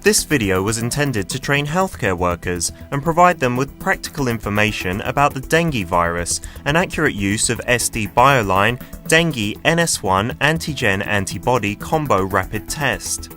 This video was intended to train healthcare workers and provide them with practical information about the dengue virus and accurate use of SD Bioline Dengue NS1 Antigen Antibody Combo Rapid Test.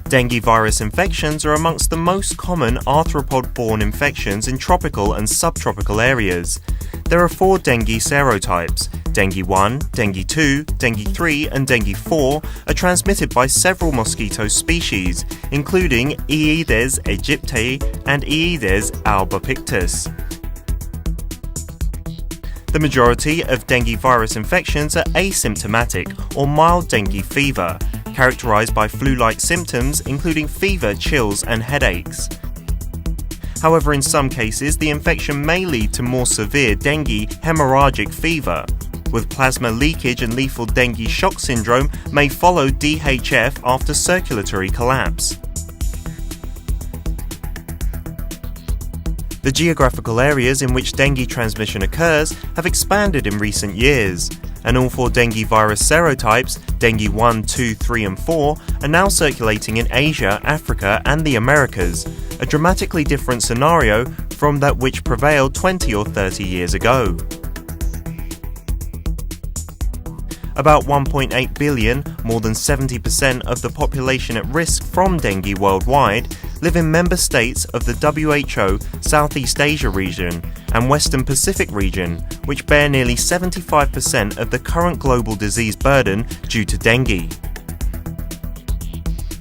Dengue virus infections are amongst the most common arthropod-borne infections in tropical and subtropical areas. There are 4 dengue serotypes. Dengue 1, Dengue 2, Dengue 3 and Dengue 4 are transmitted by several mosquito species, including Aedes aegypti and Aedes albopictus. The majority of dengue virus infections are asymptomatic or mild dengue fever, characterized by flu-like symptoms including fever, chills and headaches. However, in some cases, the infection may lead to more severe dengue hemorrhagic fever, with plasma leakage and lethal dengue shock syndrome may follow DHF after circulatory collapse. The geographical areas in which dengue transmission occurs have expanded in recent years, and all 4 dengue virus serotypes, dengue 1, 2, 3 and 4, are now circulating in Asia, Africa and the Americas, a dramatically different scenario from that which prevailed 20 or 30 years ago. About 1.8 billion, more than 70% of the population at risk from dengue worldwide, live in member states of the WHO Southeast Asia region and Western Pacific region, which bear nearly 75% of the current global disease burden due to dengue.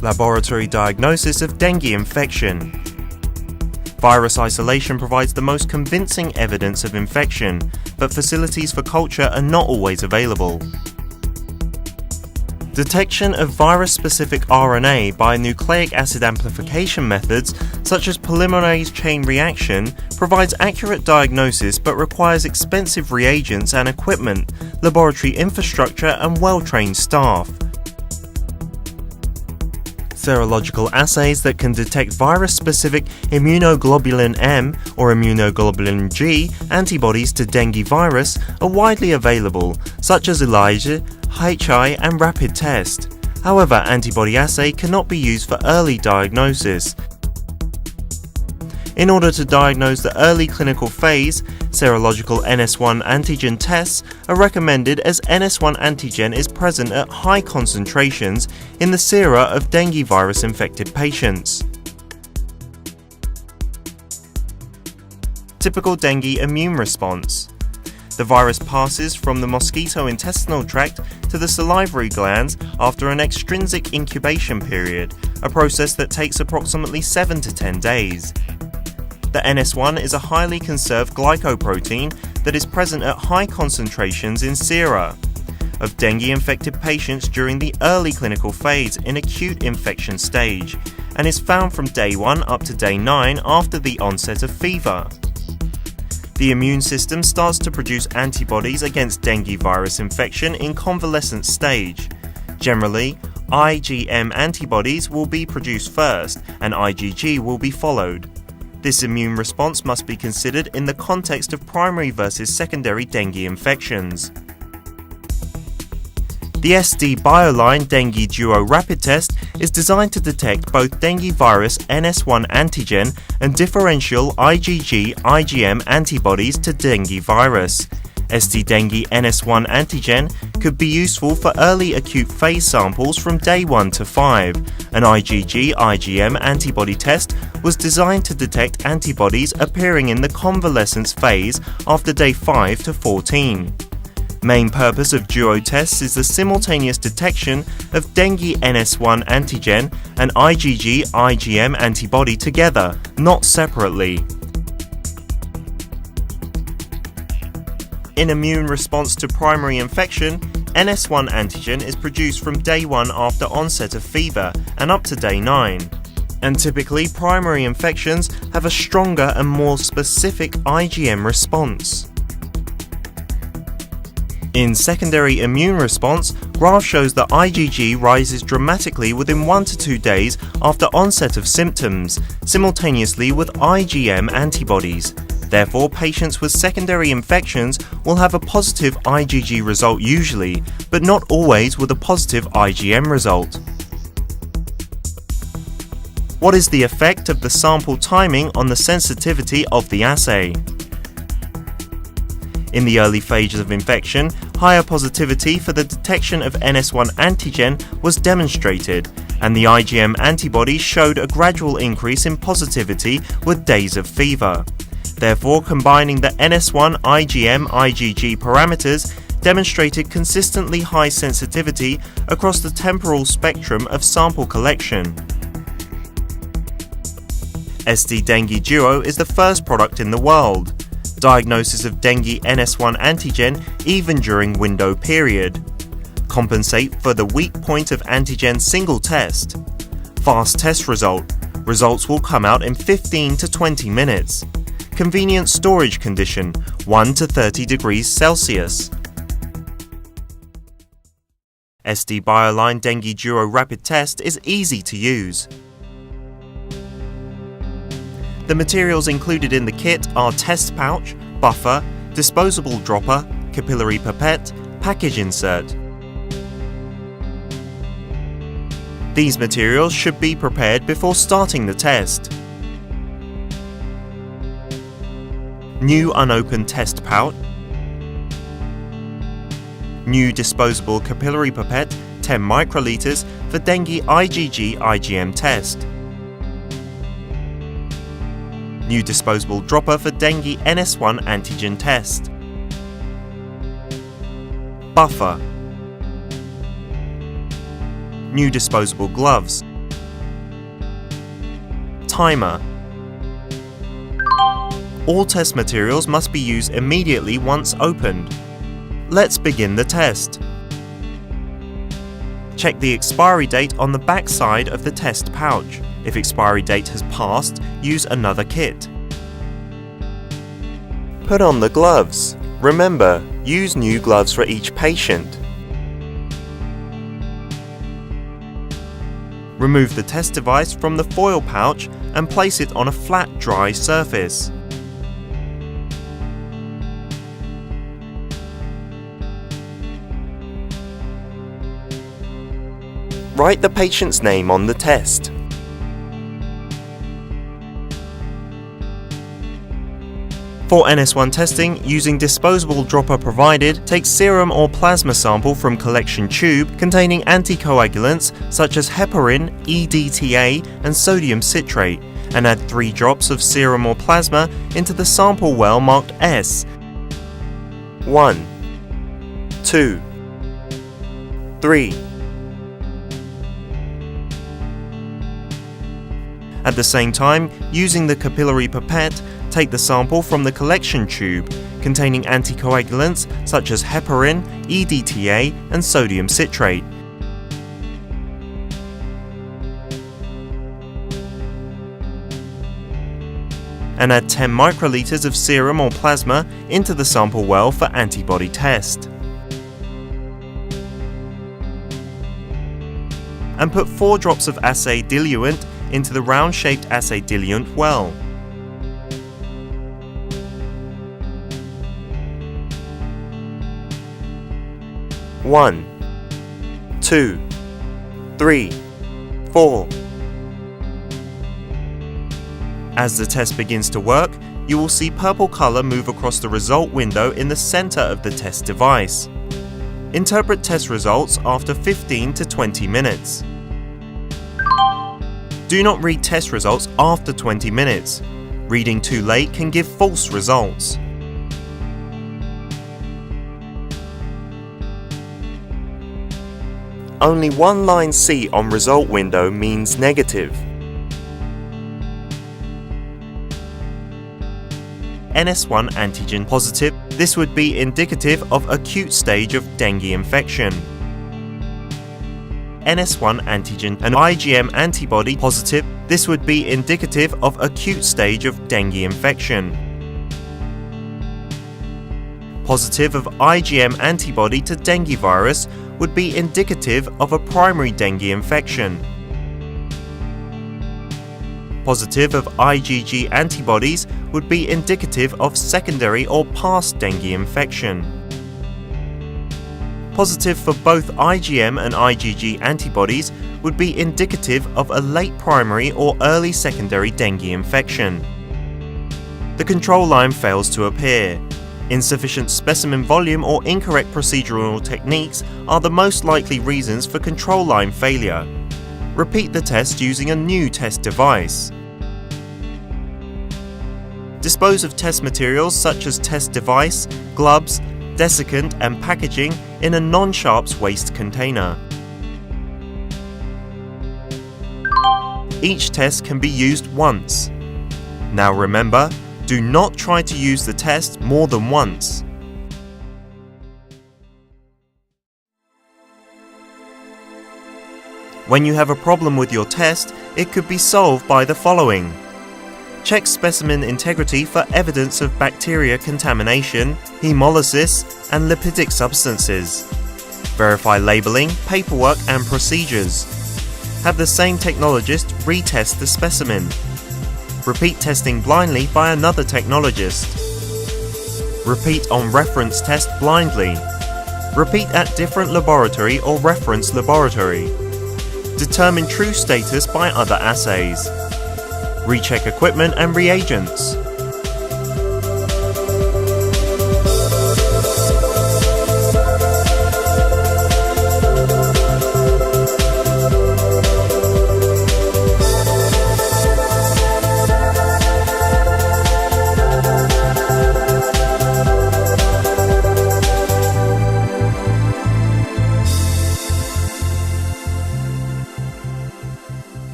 Laboratory diagnosis of dengue infection. Virus isolation provides the most convincing evidence of infection, but facilities for culture are not always available. Detection of virus-specific RNA by nucleic acid amplification methods such as polymerase chain reaction provides accurate diagnosis but requires expensive reagents and equipment, laboratory infrastructure and well-trained staff. Serological assays that can detect virus-specific immunoglobulin M or immunoglobulin G antibodies to dengue virus are widely available, such as ELISA, HI and rapid test. However, antibody assay cannot be used for early diagnosis. In order to diagnose the early clinical phase, serological NS1 antigen tests are recommended as NS1 antigen is present at high concentrations in the sera of dengue virus infected patients. Typical dengue immune response. The virus passes from the mosquito intestinal tract to the salivary glands after an extrinsic incubation period, a process that takes approximately 7 to 10 days. The NS1 is a highly conserved glycoprotein that is present at high concentrations in sera of dengue-infected patients during the early clinical phase in acute infection stage, and is found from day 1 up to day 9 after the onset of fever. The immune system starts to produce antibodies against dengue virus infection in convalescent stage. Generally, IgM antibodies will be produced first, and IgG will be followed. This immune response must be considered in the context of primary versus secondary dengue infections. The SD Bioline Dengue Duo Rapid Test is designed to detect both dengue virus NS1 antigen and differential IgG-IgM antibodies to dengue virus. SD Dengue NS1 antigen could be useful for early acute phase samples from day 1 to 5. An IgG-IgM antibody test was designed to detect antibodies appearing in the convalescence phase after day 5 to 14. Main purpose of duo tests is the simultaneous detection of dengue NS1 antigen and IgG-IgM antibody together, not separately. In immune response to primary infection, NS1 antigen is produced from day 1 after onset of fever and up to day 9. And typically, primary infections have a stronger and more specific IgM response. In secondary immune response, graph shows that IgG rises dramatically within 1 to 2 days after onset of symptoms, simultaneously with IgM antibodies. Therefore, patients with secondary infections will have a positive IgG result usually, but not always with a positive IgM result. What is the effect of the sample timing on the sensitivity of the assay? In the early phases of infection, higher positivity for the detection of NS1 antigen was demonstrated, and the IgM antibodies showed a gradual increase in positivity with days of fever. Therefore, combining the NS1 IgM IgG parameters demonstrated consistently high sensitivity across the temporal spectrum of sample collection. SD Dengue Duo is the first product in the world. Diagnosis of dengue NS1 antigen even during window period. Compensate for the weak point of antigen single test. Fast test result. Results will come out in 15 to 20 minutes. Convenient storage condition, 1 to 30 degrees Celsius. SD Bioline Dengue Duo Rapid Test is easy to use. The materials included in the kit are test pouch, buffer, disposable dropper, capillary pipette, package insert. These materials should be prepared before starting the test. New unopened test pouch. New disposable capillary pipette 10 microliters for dengue IgG IgM test. New disposable dropper for dengue NS1 antigen test. Buffer. New disposable gloves. Timer. All test materials must be used immediately once opened. Let's begin the test. Check the expiry date on the back side of the test pouch. If expiry date has passed, use another kit. Put on the gloves. Remember, use new gloves for each patient. Remove the test device from the foil pouch and place it on a flat, dry surface. Write the patient's name on the test. For NS1 testing, using disposable dropper provided, take serum or plasma sample from collection tube containing anticoagulants such as heparin, EDTA and sodium citrate, and add 3 drops of serum or plasma into the sample well marked S. 1, 2, 3. At the same time, using the capillary pipette, take the sample from the collection tube containing anticoagulants such as heparin, EDTA and sodium citrate. And add 10 microliters of serum or plasma into the sample well for antibody test. And put 4 drops of assay diluent into the round-shaped assay diluent well. One, 2, 3, 4. As the test begins to work, you will see purple color move across the result window in the center of the test device. Interpret test results after 15 to 20 minutes. Do not read test results after 20 minutes. Reading too late can give false results. Only one line C on result window means negative. NS1 antigen positive, this would be indicative of acute stage of dengue infection. NS1 antigen and IgM antibody positive, this would be indicative of acute stage of dengue infection. Positive of IgM antibody to dengue virus would be indicative of a primary dengue infection. Positive of IgG antibodies would be indicative of secondary or past dengue infection. Positive for both IgM and IgG antibodies would be indicative of a late primary or early secondary dengue infection. The control line fails to appear. Insufficient specimen volume or incorrect procedural techniques are the most likely reasons for control line failure. Repeat the test using a new test device. Dispose of test materials such as test device, gloves, desiccant and packaging in a non-sharps waste container. Each test can be used once. Now remember, do not try to use the test more than once. When you have a problem with your test, it could be solved by the following. Check specimen integrity for evidence of bacteria contamination, hemolysis, and lipidic substances. Verify labeling, paperwork, and procedures. Have the same technologist retest the specimen. Repeat testing blindly by another technologist. Repeat on reference test blindly. Repeat at different laboratory or reference laboratory. Determine true status by other assays. Recheck equipment and reagents.